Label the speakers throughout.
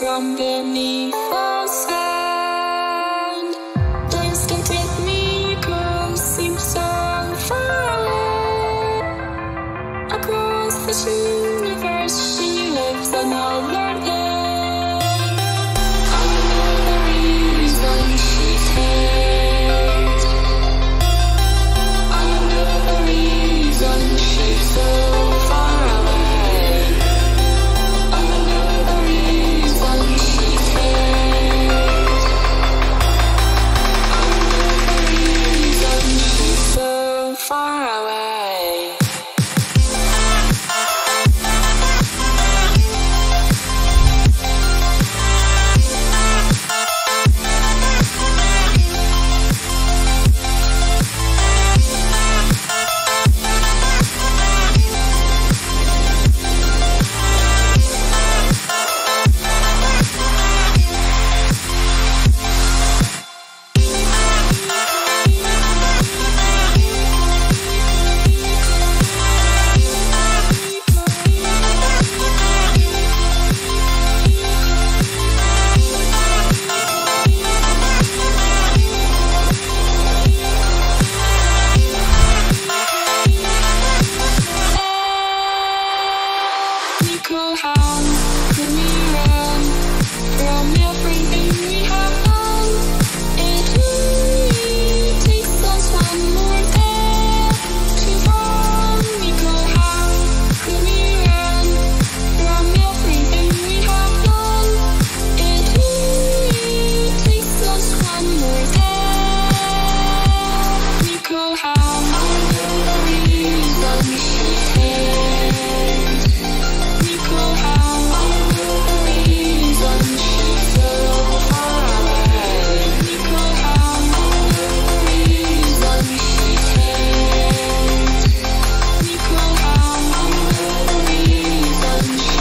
Speaker 1: from beneath the sand. Place can take me across, seems so far away. Across this universe, she lives another day. I know the reason she takes. I know the reason she's so far away. I know the reason she takes. I know the reason she's so far away. go home, let me run from everything we have done. It only takes us one more day to run. We go home, let me run from everything we have done. It only takes us one more day. We go home, the reason she takes. We go home, the reason she's so far away. We go home, the reason she takes. We go home, the reason she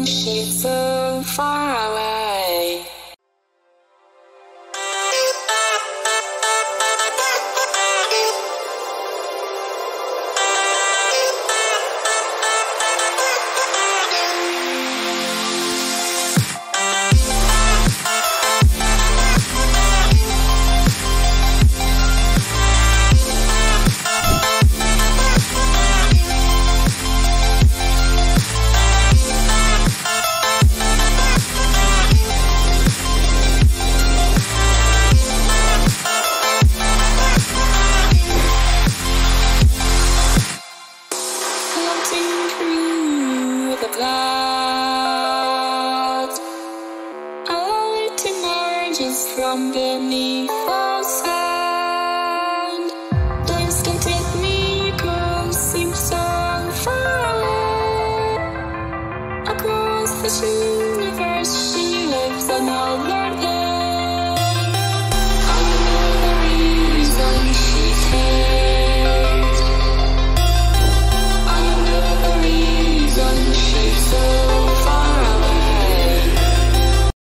Speaker 1: she's so far away. From beneath the sand, days can take me across, seem so far away. Across this universe, she lives another